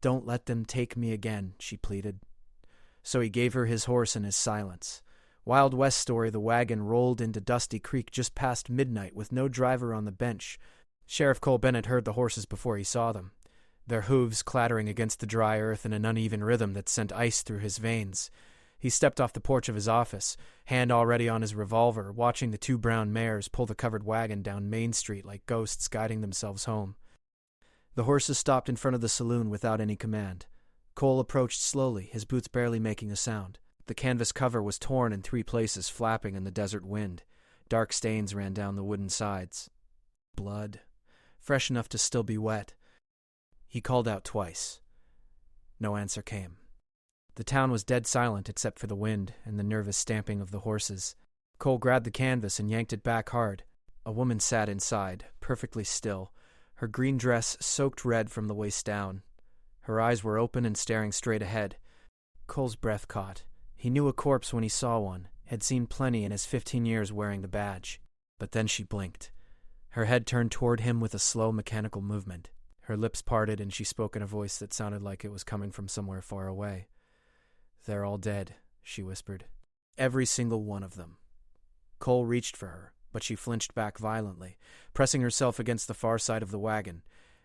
"Don't let them take me again," she pleaded. So he gave her his horse and his silence. Wild West story, the wagon rolled into Dusty Creek just past midnight with no driver on the bench. Sheriff Cole Bennett heard the horses before he saw them, their hooves clattering against the dry earth in an uneven rhythm that sent ice through his veins. He stepped off the porch of his office, hand already on his revolver, watching the two brown mares pull the covered wagon down Main Street like ghosts guiding themselves home. The horses stopped in front of the saloon without any command. Cole approached slowly, his boots barely making a sound. The canvas cover was torn in 3 places, flapping in the desert wind. Dark stains ran down the wooden sides. Blood, fresh enough to still be wet. He called out twice. No answer came. The town was dead silent except for the wind and the nervous stamping of the horses. Cole grabbed the canvas and yanked it back hard. A woman sat inside, perfectly still, her green dress soaked red from the waist down. Her eyes were open and staring straight ahead. Cole's breath caught. He knew a corpse when he saw one, had seen plenty in his 15 years wearing the badge. But then she blinked. Her head turned toward him with a slow mechanical movement. Her lips parted and she spoke in a voice that sounded like it was coming from somewhere far away. "They're all dead," she whispered. "Every single one of them." Cole reached for her, but she flinched back violently, pressing herself against the far side of the wagon.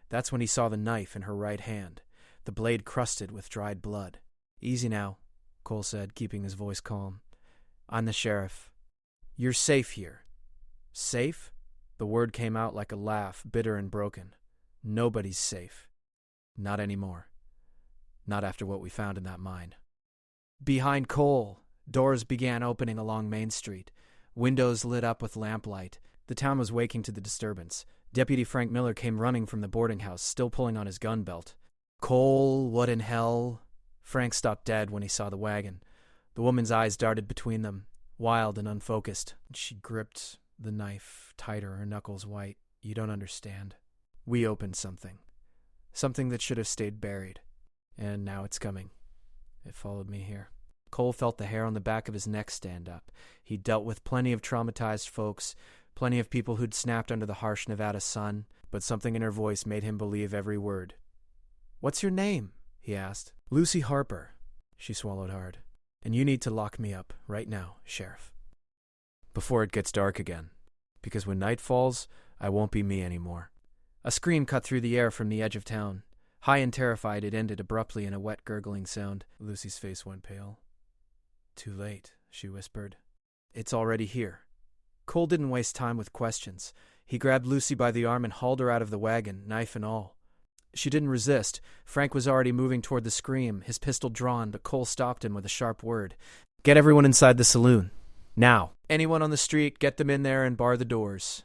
That's when he saw the knife in her right hand, the blade crusted with dried blood. "Easy now," Cole said, keeping his voice calm. "I'm the sheriff. You're safe here." "Safe?" The word came out like a laugh, bitter and broken. "Nobody's safe. Not anymore. Not after what we found in that mine." Behind Cole, doors began opening along Main Street. Windows lit up with lamplight. The town was waking to the disturbance. Deputy Frank Miller came running from the boarding house, still pulling on his gun belt. "Cole, what in hell?" Frank stopped dead when he saw the wagon. The woman's eyes darted between them, wild and unfocused. She gripped the knife tighter, her knuckles white. "You don't understand. We opened something. Something that should have stayed buried. And now it's coming. It followed me here." Cole felt the hair on the back of his neck stand up. He'd dealt with plenty of traumatized folks, plenty of people who'd snapped under the harsh Nevada sun, but something in her voice made him believe every word. "What's your name?" he asked. "Lucy Harper." She swallowed hard. "And you need to lock me up right now, Sheriff. Before it gets dark again. Because when night falls, I won't be me anymore." A scream cut through the air from the edge of town. High and terrified, it ended abruptly in a wet, gurgling sound. Lucy's face went pale. "Too late," she whispered. "It's already here." Cole didn't waste time with questions. He grabbed Lucy by the arm and hauled her out of the wagon, knife and all. She didn't resist. Frank was already moving toward the scream, his pistol drawn, but Cole stopped him with a sharp word. "Get everyone inside the saloon. Now. Anyone on the street, get them in there and bar the doors."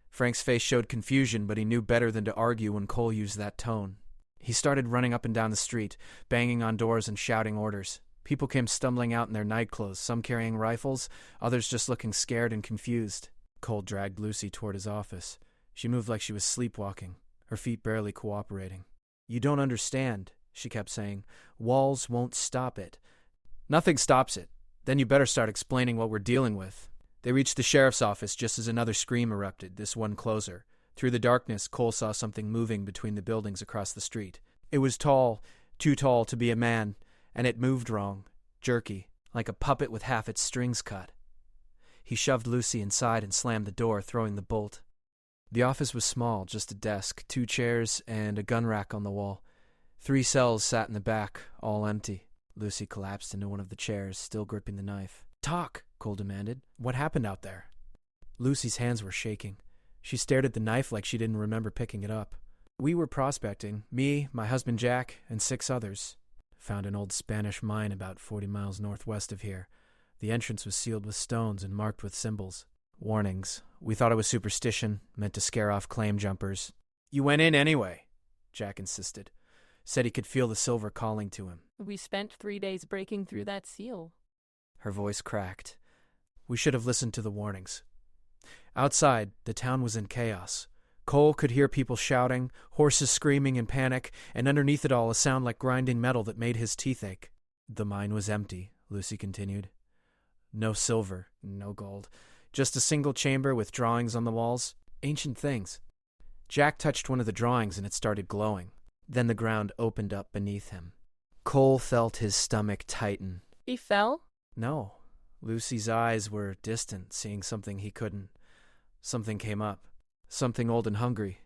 Frank's face showed confusion, but he knew better than to argue when Cole used that tone. He started running up and down the street, banging on doors and shouting orders. People came stumbling out in their nightclothes, some carrying rifles, others just looking scared and confused. Cole dragged Lucy toward his office. She moved like she was sleepwalking, her feet barely cooperating. "You don't understand," she kept saying. "Walls won't stop it." "Nothing stops it. Then you better start explaining what we're dealing with." They reached the sheriff's office just as another scream erupted, this one closer. Through the darkness, Cole saw something moving between the buildings across the street. It was tall, too tall to be a man, and it moved wrong, jerky, like a puppet with half its strings cut. He shoved Lucy inside and slammed the door, throwing the bolt. The office was small, just a desk, 2 chairs, and a gun rack on the wall. 3 cells sat in the back, all empty. Lucy collapsed into one of the chairs, still gripping the knife. "Talk," Cole demanded. "What happened out there?" Lucy's hands were shaking. She stared at the knife like she didn't remember picking it up. "We were prospecting, me, my husband Jack, and 6 others. Found an old Spanish mine about 40 miles northwest of here. The entrance was sealed with stones and marked with symbols. Warnings. We thought it was superstition, meant to scare off claim jumpers." "You went in anyway," Jack insisted. Said he could feel the silver calling to him. "We spent 3 days breaking through that seal." Her voice cracked. "We should have listened to the warnings." Outside, the town was in chaos. Cole could hear people shouting, horses screaming in panic, and underneath it all a sound like grinding metal that made his teeth ache. "The mine was empty," Lucy continued. "No silver, no gold. Just a single chamber with drawings on the walls. Ancient things." Jack touched one of the drawings and it started glowing. Then the ground opened up beneath him. Cole felt his stomach tighten. He fell? No. Lucy's eyes were distant, seeing something he couldn't. Something came up. Something old and hungry.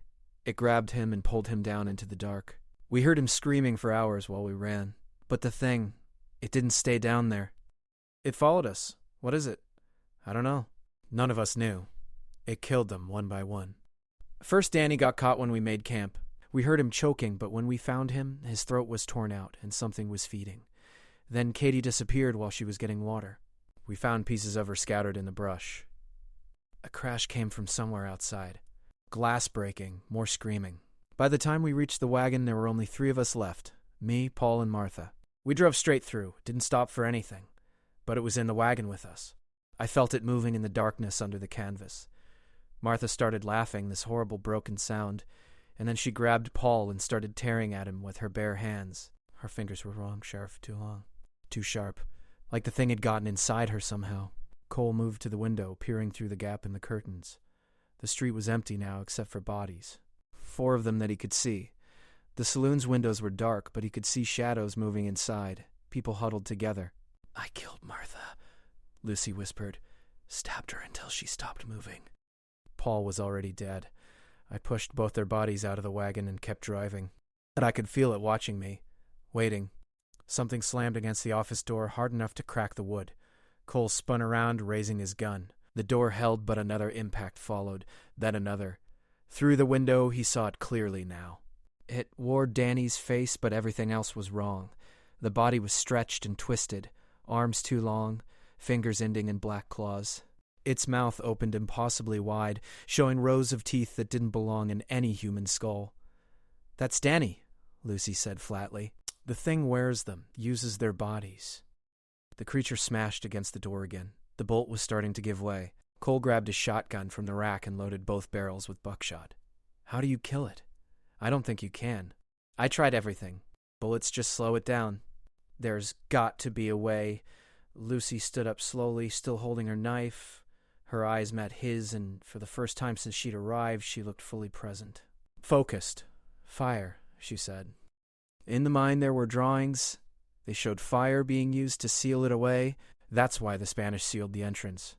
It grabbed him and pulled him down into the dark. We heard him screaming for hours while we ran. But the thing, it didn't stay down there. It followed us. What is it? I don't know. None of us knew. It killed them one by one. First, Danny got caught when we made camp. We heard him choking, but when we found him, his throat was torn out and something was feeding. Then Katie disappeared while she was getting water. We found pieces of her scattered in the brush. A crash came from somewhere outside. Glass breaking, more screaming. By the time we reached the wagon, there were only 3 of us left. Me, Paul, and Martha. We drove straight through, didn't stop for anything. But it was in the wagon with us. I felt it moving in the darkness under the canvas. Martha started laughing, this horrible broken sound, and then she grabbed Paul and started tearing at him with her bare hands. Her fingers were wrong, Sheriff, too long. Too sharp. Like the thing had gotten inside her somehow. Cole moved to the window, peering through the gap in the curtains. The street was empty now, except for bodies. 4 of them that he could see. The saloon's windows were dark, but he could see shadows moving inside. People huddled together. I killed Martha, Lucy whispered. Stabbed her until she stopped moving. Paul was already dead. I pushed both their bodies out of the wagon and kept driving. But I could feel it watching me, waiting. Something slammed against the office door hard enough to crack the wood. Cole spun around, raising his gun. The door held, but another impact followed, then another. Through the window, he saw it clearly now. It wore Danny's face, but everything else was wrong. The body was stretched and twisted, arms too long, fingers ending in black claws. Its mouth opened impossibly wide, showing rows of teeth that didn't belong in any human skull. That's Danny, Lucy said flatly. The thing wears them, uses their bodies. The creature smashed against the door again. The bolt was starting to give way. Cole grabbed his shotgun from the rack and loaded both barrels with buckshot. How do you kill it? I don't think you can. I tried everything. Bullets just slow it down. There's got to be a way. Lucy stood up slowly, still holding her knife. Her eyes met his, and for the first time since she'd arrived, she looked fully present. Focused. Fire, she said. In the mine there were drawings. They showed fire being used to seal it away. That's why the Spanish sealed the entrance.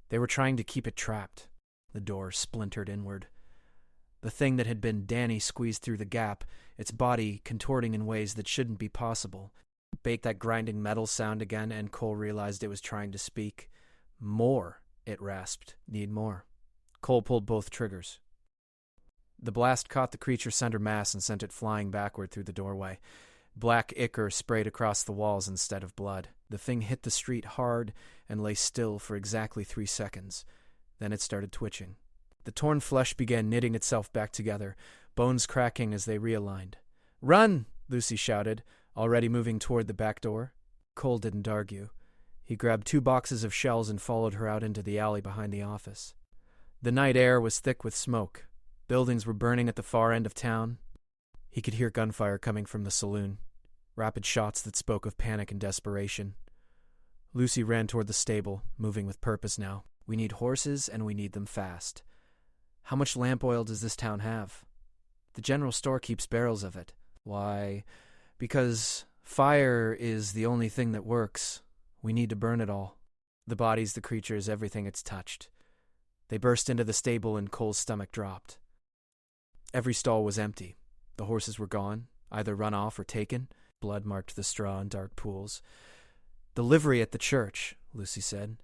They were trying to keep it trapped. The door splintered inward. The thing that had been Danny squeezed through the gap, its body contorting in ways that shouldn't be possible. Baked that grinding metal sound again, and Cole realized it was trying to speak. More, it rasped. Need more. Cole pulled both triggers. The blast caught the creature's center mass and sent it flying backward through the doorway. Black ichor sprayed across the walls instead of blood. The thing hit the street hard and lay still for exactly 3 seconds. Then it started twitching. The torn flesh began knitting itself back together, bones cracking as they realigned. Run! Lucy shouted, already moving toward the back door. Cole didn't argue. He grabbed 2 boxes of shells and followed her out into the alley behind the office. The night air was thick with smoke. Buildings were burning at the far end of town. He could hear gunfire coming from the saloon, rapid shots that spoke of panic and desperation. Lucy ran toward the stable, moving with purpose now. We need horses, and we need them fast. How much lamp oil does this town have? The general store keeps barrels of it. Why? Because fire is the only thing that works. We need to burn it all. The bodies, the creatures, everything it's touched. They burst into the stable and Cole's stomach dropped. Every stall was empty. The horses were gone, either run off or taken. Blood marked the straw in dark pools. The livery at the church, Lucy said.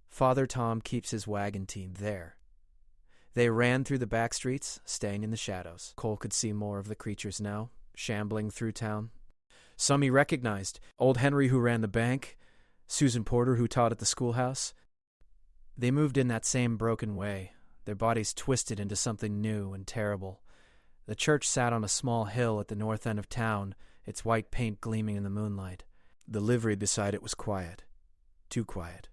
Father Tom keeps his wagon team there. They ran through the back streets, staying in the shadows. Cole could see more of the creatures now, shambling through town. Some he recognized. Old Henry, who ran the bank. Susan Porter, who taught at the schoolhouse. They moved in that same broken way, their bodies twisted into something new and terrible. The church sat on a small hill at the north end of town, its white paint gleaming in the moonlight. The livery beside it was quiet. Too quiet.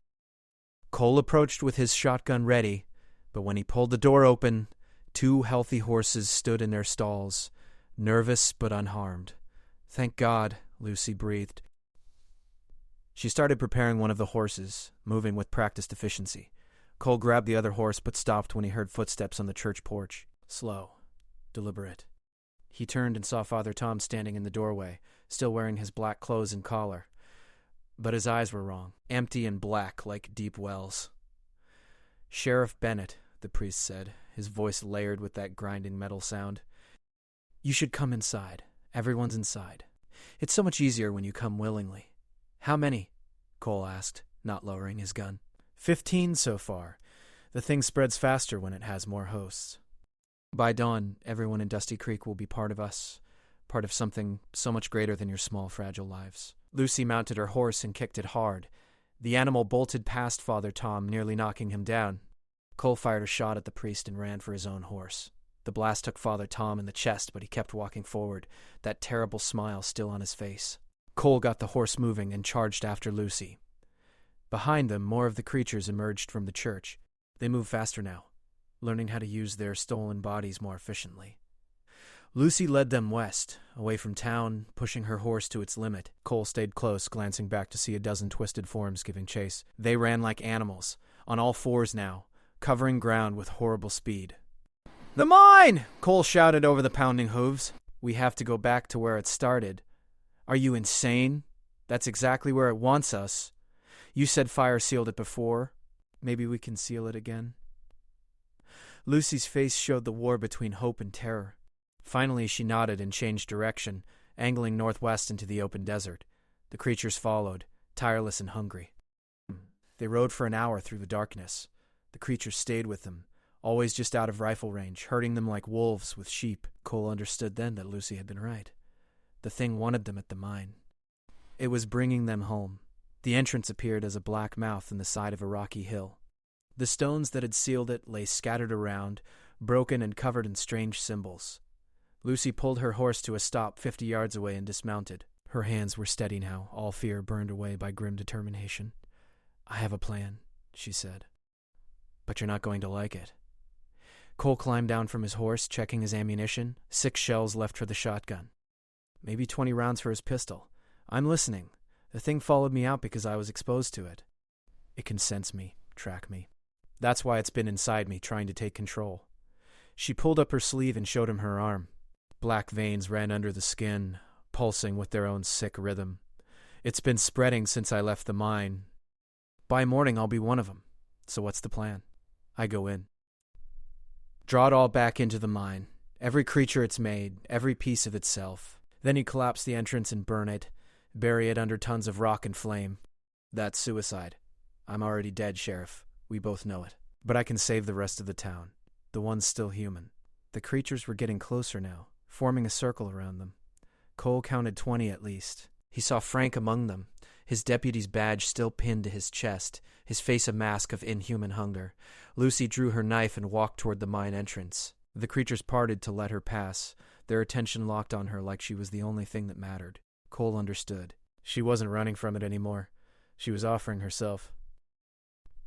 Cole approached with his shotgun ready, but when he pulled the door open, 2 healthy horses stood in their stalls, nervous but unharmed. Thank God, Lucy breathed. She started preparing one of the horses, moving with practiced efficiency. Cole grabbed the other horse but stopped when he heard footsteps on the church porch. Slow, deliberate. He turned and saw Father Tom standing in the doorway, still wearing his black clothes and collar. But his eyes were wrong, empty and black like deep wells. "Sheriff Bennett," the priest said, his voice layered with that grinding metal sound. "You should come inside. Everyone's inside. It's so much easier when you come willingly." "How many?" Cole asked, not lowering his gun. 15 so far. The thing spreads faster when it has more hosts. By dawn, everyone in Dusty Creek will be part of us, part of something so much greater than your small, fragile lives. Lucy mounted her horse and kicked it hard. The animal bolted past Father Tom, nearly knocking him down. Cole fired a shot at the priest and ran for his own horse. The blast took Father Tom in the chest, but he kept walking forward, that terrible smile still on his face. Cole got the horse moving and charged after Lucy. Behind them, more of the creatures emerged from the church. They moved faster now, learning how to use their stolen bodies more efficiently. Lucy led them west, away from town, pushing her horse to its limit. Cole stayed close, glancing back to see a dozen twisted forms giving chase. They ran like animals, on all fours now, covering ground with horrible speed. "The mine!" Cole shouted over the pounding hooves. "We have to go back to where it started." "Are you insane? That's exactly where it wants us. You said fire sealed it before. Maybe we can seal it again." Lucy's face showed the war between hope and terror. Finally, she nodded and changed direction, angling northwest into the open desert. The creatures followed, tireless and hungry. They rode for an hour through the darkness. The creatures stayed with them, always just out of rifle range, herding them like wolves with sheep. Cole understood then that Lucy had been right. The thing wanted them at the mine. It was bringing them home. The entrance appeared as a black mouth in the side of a rocky hill. The stones that had sealed it lay scattered around, broken and covered in strange symbols. Lucy pulled her horse to a stop 50 yards away and dismounted. Her hands were steady now, all fear burned away by grim determination. "I have a plan," she said. "But you're not going to like it." Cole climbed down from his horse, checking his ammunition. 6 shells left for the shotgun. Maybe 20 rounds for his pistol. "I'm listening. The thing followed me out because I was exposed to it. It can sense me, track me. That's why it's been inside me, trying to take control." She pulled up her sleeve and showed him her arm. Black veins ran under the skin, pulsing with their own sick rhythm. "It's been spreading since I left the mine. By morning I'll be one of them. So what's the plan?" "I go in. Draw it all back into the mine. Every creature it's made, every piece of itself. Then you collapse the entrance and burn it, bury it under tons of rock and flame. That's suicide. I'm already dead, Sheriff. We both know it. But I can save the rest of the town. The ones still human." The creatures were getting closer now, forming a circle around them. Cole counted 20 at least. He saw Frank among them, his deputy's badge still pinned to his chest, his face a mask of inhuman hunger. Lucy drew her knife and walked toward the mine entrance. The creatures parted to let her pass, their attention locked on her like she was the only thing that mattered. Cole understood. She wasn't running from it anymore. She was offering herself.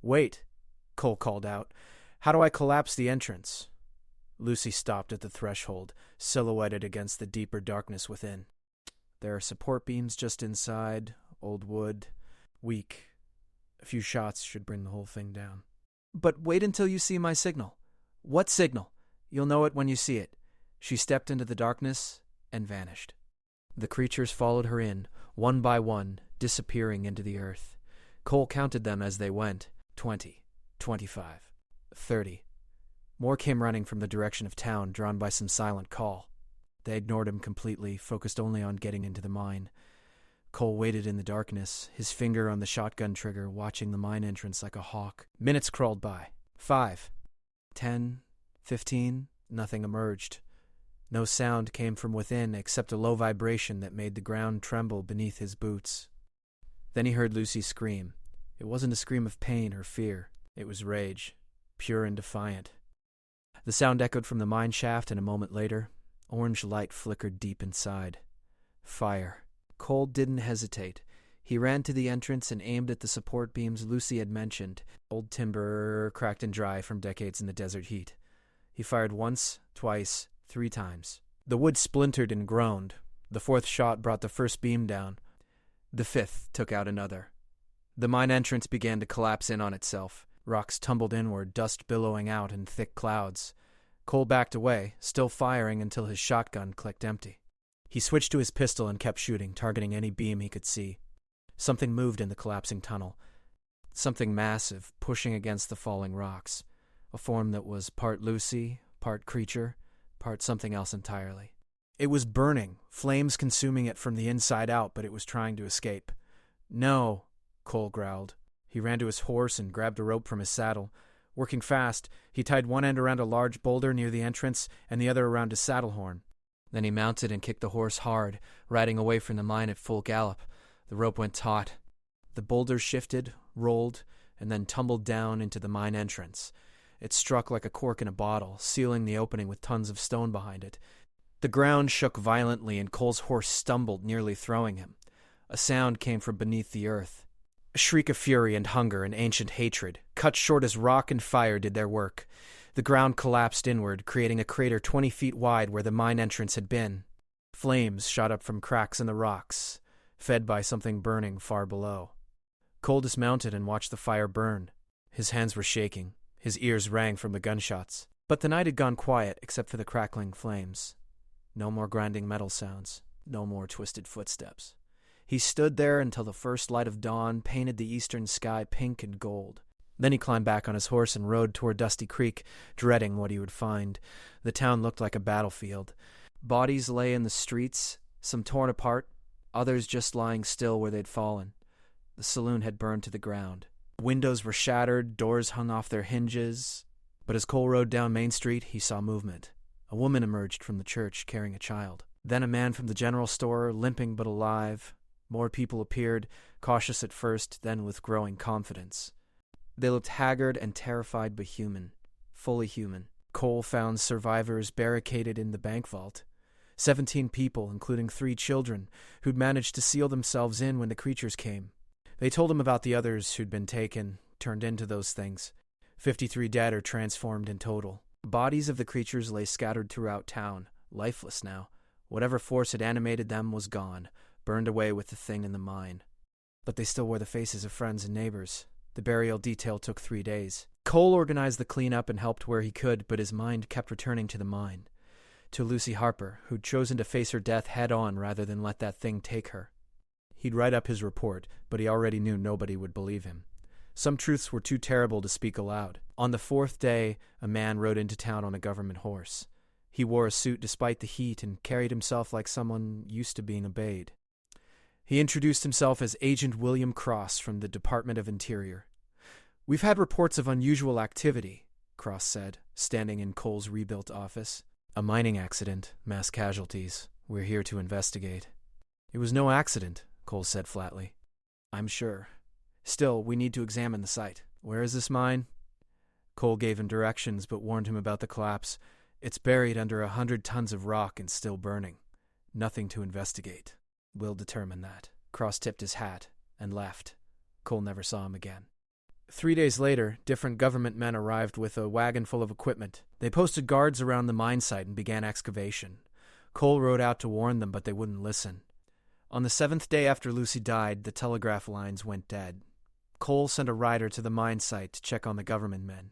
"Wait," Cole called out. "How do I collapse the entrance?" Lucy stopped at the threshold, silhouetted against the deeper darkness within. "There are support beams just inside, old wood, weak. A few shots should bring the whole thing down." "But wait until you see my signal." "What signal?" "You'll know it when you see it." She stepped into the darkness and vanished. The creatures followed her in, one by one, disappearing into the earth. Cole counted them as they went. 20, 25, 30. More came running from the direction of town, drawn by some silent call. They ignored him completely, focused only on getting into the mine. Cole waited in the darkness, his finger on the shotgun trigger, watching the mine entrance like a hawk. Minutes crawled by. 5, 10, 15. Nothing emerged. No sound came from within except a low vibration that made the ground tremble beneath his boots. Then he heard Lucy scream. It wasn't a scream of pain or fear. It was rage, pure and defiant. The sound echoed from the mine shaft, and a moment later, orange light flickered deep inside. Fire. Cole didn't hesitate. He ran to the entrance and aimed at the support beams Lucy had mentioned, old timber cracked and dry from decades in the desert heat. He fired once, twice, 3 times. The wood splintered and groaned. The 4th shot brought the first beam down. The 5th took out another. The mine entrance began to collapse in on itself. Rocks tumbled inward, dust billowing out in thick clouds. Cole backed away, still firing until his shotgun clicked empty. He switched to his pistol and kept shooting, targeting any beam he could see. Something moved in the collapsing tunnel. Something massive, pushing against the falling rocks. A form that was part Lucy, part creature, part something else entirely. It was burning, flames consuming it from the inside out, but it was trying to escape. "No," Cole growled. He ran to his horse and grabbed a rope from his saddle. Working fast, he tied one end around a large boulder near the entrance and the other around his saddle horn. Then he mounted and kicked the horse hard, riding away from the mine at full gallop. The rope went taut. The boulder shifted, rolled, and then tumbled down into the mine entrance. It struck like a cork in a bottle, sealing the opening with tons of stone behind it. The ground shook violently and Cole's horse stumbled, nearly throwing him. A sound came from beneath the earth. A shriek of fury and hunger and ancient hatred, cut short as rock and fire did their work. The ground collapsed inward, creating a crater 20 feet wide where the mine entrance had been. Flames shot up from cracks in the rocks, fed by something burning far below. Cole dismounted and watched the fire burn. His hands were shaking. His ears rang from the gunshots. But the night had gone quiet except for the crackling flames. No more grinding metal sounds. No more twisted footsteps. He stood there until the first light of dawn painted the eastern sky pink and gold. Then he climbed back on his horse and rode toward Dusty Creek, dreading what he would find. The town looked like a battlefield. Bodies lay in the streets, some torn apart, others just lying still where they'd fallen. The saloon had burned to the ground. Windows were shattered, doors hung off their hinges. But as Cole rode down Main Street, he saw movement. A woman emerged from the church carrying a child. Then a man from the general store, limping but alive. More people appeared, cautious at first, then with growing confidence. They looked haggard and terrified but human. Fully human. Cole found survivors barricaded in the bank vault. 17 people, including 3 children, who'd managed to seal themselves in when the creatures came. They told him about the others who'd been taken, turned into those things. 53 dead or transformed in total. Bodies of the creatures lay scattered throughout town, lifeless now. Whatever force had animated them was gone, burned away with the thing in the mine. But they still wore the faces of friends and neighbors. The burial detail took 3 days. Cole organized the cleanup and helped where he could, but his mind kept returning to the mine. To Lucy Harper, who'd chosen to face her death head-on rather than let that thing take her. He'd write up his report, but he already knew nobody would believe him. Some truths were too terrible to speak aloud. On the 4th day, a man rode into town on a government horse. He wore a suit despite the heat and carried himself like someone used to being obeyed. He introduced himself as Agent William Cross from the Department of Interior. "We've had reports of unusual activity," Cross said, standing in Cole's rebuilt office. "A mining accident, mass casualties. We're here to investigate." "It was no accident," Cole said flatly. "I'm sure. Still, we need to examine the site." "Where is this mine?" Cole gave him directions but warned him about the collapse. "It's buried under 100 tons of rock and still burning. Nothing to investigate. We'll determine that." Cross tipped his hat and left. Cole never saw him again. 3 days later, different government men arrived with a wagon full of equipment. They posted guards around the mine site and began excavation. Cole rode out to warn them, but they wouldn't listen. On the 7th day after Lucy died, the telegraph lines went dead. Cole sent a rider to the mine site to check on the government men.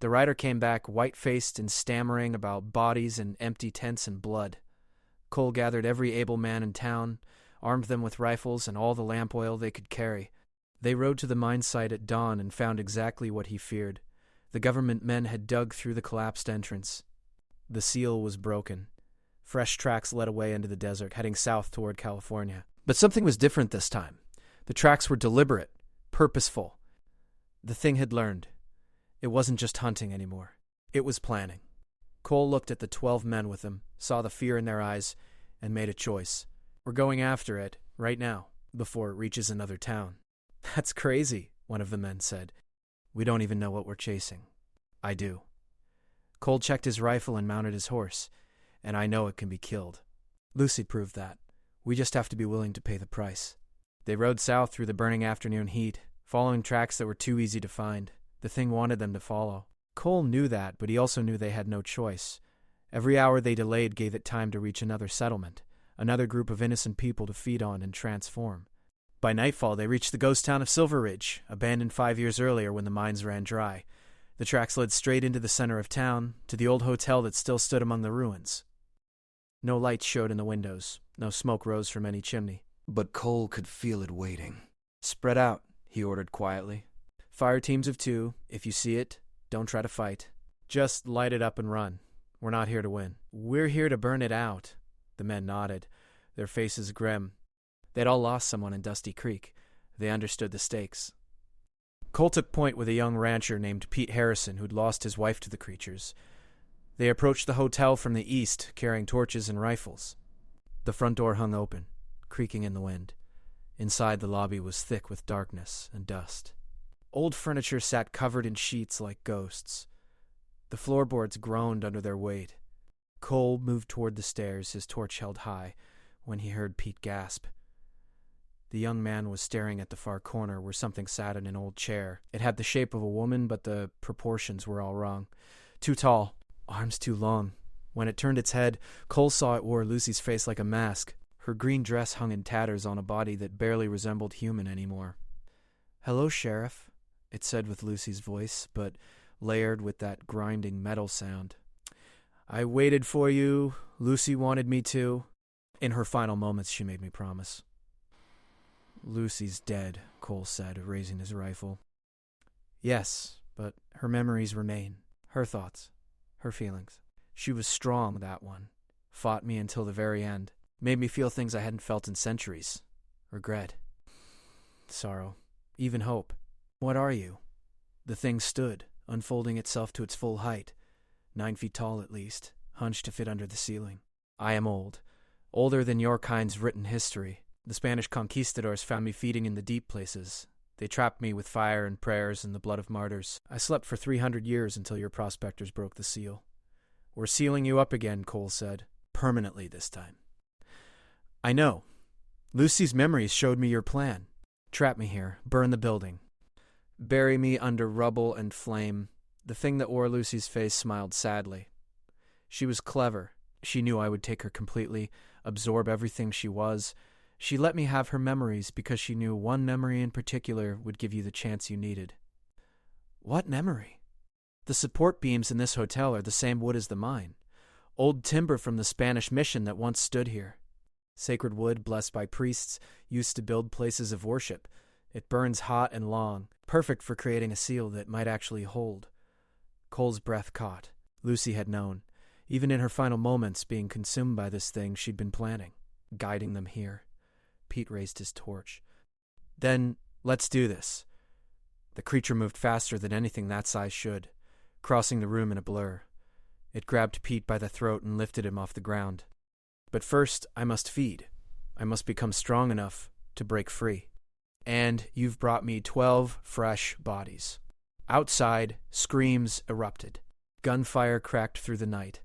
The rider came back white-faced and stammering about bodies and empty tents and blood. Cole gathered every able man in town, armed them with rifles and all the lamp oil they could carry. They rode to the mine site at dawn and found exactly what he feared. The government men had dug through the collapsed entrance. The seal was broken. Fresh tracks led away into the desert, heading south toward California. But something was different this time. The tracks were deliberate, purposeful. The thing had learned. It wasn't just hunting anymore. It was planning. Cole looked at the 12 men with him, saw the fear in their eyes, and made a choice. "We're going after it, right now, before it reaches another town." "That's crazy," one of the men said. "We don't even know what we're chasing." "I do." Cole checked his rifle and mounted his horse. "And I know it can be killed." Lucy proved that. "We just have to be willing to pay the price." They rode south through the burning afternoon heat, following tracks that were too easy to find. The thing wanted them to follow. Cole knew that, but he also knew they had no choice. Every hour they delayed gave it time to reach another settlement, another group of innocent people to feed on and transform. By nightfall, they reached the ghost town of Silver Ridge, abandoned 5 years earlier when the mines ran dry. The tracks led straight into the center of town, to the old hotel that still stood among the ruins. No lights showed in the windows, no smoke rose from any chimney. But Cole could feel it waiting. "Spread out," he ordered quietly. "Fire teams of 2. If you see it, don't try to fight. Just light it up and run. We're not here to win. We're here to burn it out." The men nodded, their faces grim. They'd all lost someone in Dusty Creek. They understood the stakes. Cole took point with a young rancher named Pete Harrison who'd lost his wife to the creatures. They approached the hotel from the east, carrying torches and rifles. The front door hung open, creaking in the wind. Inside, the lobby was thick with darkness and dust. Old furniture sat covered in sheets like ghosts. The floorboards groaned under their weight. Cole moved toward the stairs, his torch held high, when he heard Pete gasp. The young man was staring at the far corner where something sat in an old chair. It had the shape of a woman, but the proportions were all wrong. Too tall, arms too long. When it turned its head, Cole saw it wore Lucy's face like a mask. Her green dress hung in tatters on a body that barely resembled human anymore. "Hello, Sheriff," it said with Lucy's voice, but layered with that grinding metal sound. "I waited for you. Lucy wanted me to." In her final moments, she made me promise. "Lucy's dead," Cole said, raising his rifle. "Yes, but her memories remain. Her thoughts, her feelings. She was strong, that one. Fought me until the very end. Made me feel things I hadn't felt in centuries. Regret. Sorrow. Even hope. What are you?" The thing stood, unfolding itself to its full height. 9 feet tall at least, hunched to fit under the ceiling. "I am old. Older than your kind's written history. The Spanish conquistadors found me feeding in the deep places. They trapped me with fire and prayers and the blood of martyrs. I slept for 300 years until your prospectors broke the seal. We're sealing you up again," Cole said. "Permanently this time." "I know. Lucy's memories showed me your plan. Trap me here, burn the building. Bury me under rubble and flame." The thing that wore Lucy's face smiled sadly. She was clever. She knew I would take her completely, absorb everything she was. She let me have her memories because she knew one memory in particular would give you the chance you needed. "What memory?" "The support beams in this hotel are the same wood as the mine. Old timber from the Spanish mission that once stood here. Sacred wood blessed by priests used to build places of worship. It burns hot and long, perfect for creating a seal that might actually hold." Cole's breath caught. Lucy had known. Even in her final moments, being consumed by this thing she'd been planning, guiding them here. Pete raised his torch. "Then, let's do this." The creature moved faster than anything that size should, crossing the room in a blur. It grabbed Pete by the throat and lifted him off the ground. "But first, I must feed. I must become strong enough to break free. And you've brought me 12 fresh bodies." Outside, screams erupted. Gunfire cracked through the night.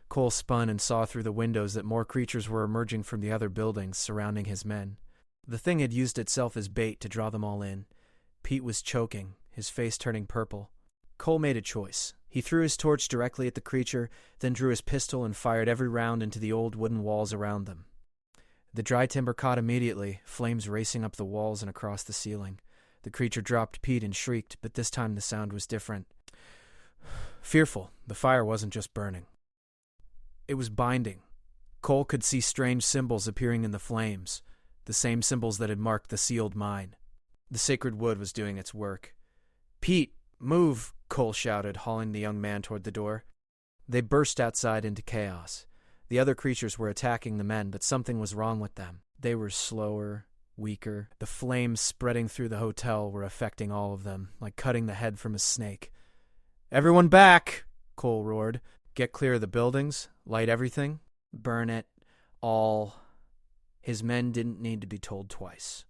Cole spun and saw through the windows that more creatures were emerging from the other buildings surrounding his men. The thing had used itself as bait to draw them all in. Pete was choking, his face turning purple. Cole made a choice. He threw his torch directly at the creature, then drew his pistol and fired every round into the old wooden walls around them. The dry timber caught immediately, flames racing up the walls and across the ceiling. The creature dropped Pete and shrieked, but this time the sound was different. Fearful, the fire wasn't just burning. It was binding. Cole could see strange symbols appearing in the flames, the same symbols that had marked the sealed mine. The sacred wood was doing its work. "Pete, move!" Cole shouted, hauling the young man toward the door. They burst outside into chaos. The other creatures were attacking the men, but something was wrong with them. They were slower, weaker. The flames spreading through the hotel were affecting all of them, like cutting the head from a snake. "Everyone back!" Cole roared. "Get clear of the buildings, light everything, burn it, all." His men didn't need to be told twice.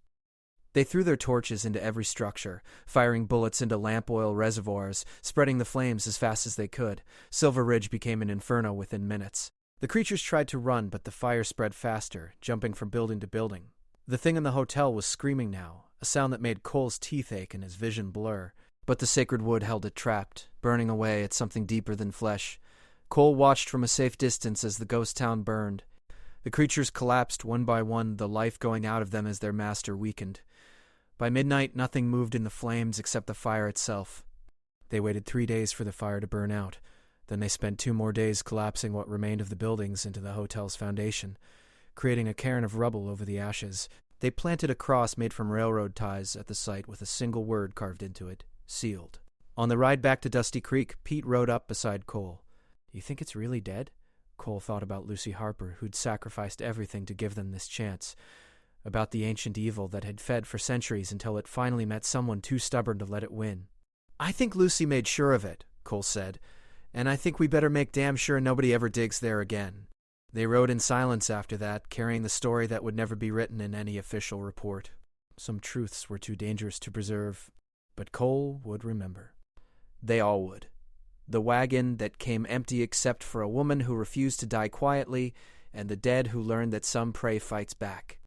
They threw their torches into every structure, firing bullets into lamp oil reservoirs, spreading the flames as fast as they could. Silver Ridge became an inferno within minutes. The creatures tried to run, but the fire spread faster, jumping from building to building. The thing in the hotel was screaming now, a sound that made Cole's teeth ache and his vision blur. But the sacred wood held it trapped, burning away at something deeper than flesh. Cole watched from a safe distance as the ghost town burned. The creatures collapsed one by one, the life going out of them as their master weakened. By midnight, nothing moved in the flames except the fire itself. They waited 3 days for the fire to burn out. Then they spent 2 more days collapsing what remained of the buildings into the hotel's foundation, creating a cairn of rubble over the ashes. They planted a cross made from railroad ties at the site with a single word carved into it, sealed. On the ride back to Dusty Creek, Pete rode up beside Cole. "You think it's really dead?" Cole thought about Lucy Harper, who'd sacrificed everything to give them this chance, about the ancient evil that had fed for centuries until it finally met someone too stubborn to let it win. "I think Lucy made sure of it," Cole said, "and I think we better make damn sure nobody ever digs there again." They rode in silence after that, carrying the story that would never be written in any official report. Some truths were too dangerous to preserve, but Cole would remember. They all would. The wagon that came empty except for a woman who refused to die quietly, and the dead who learned that some prey fights back.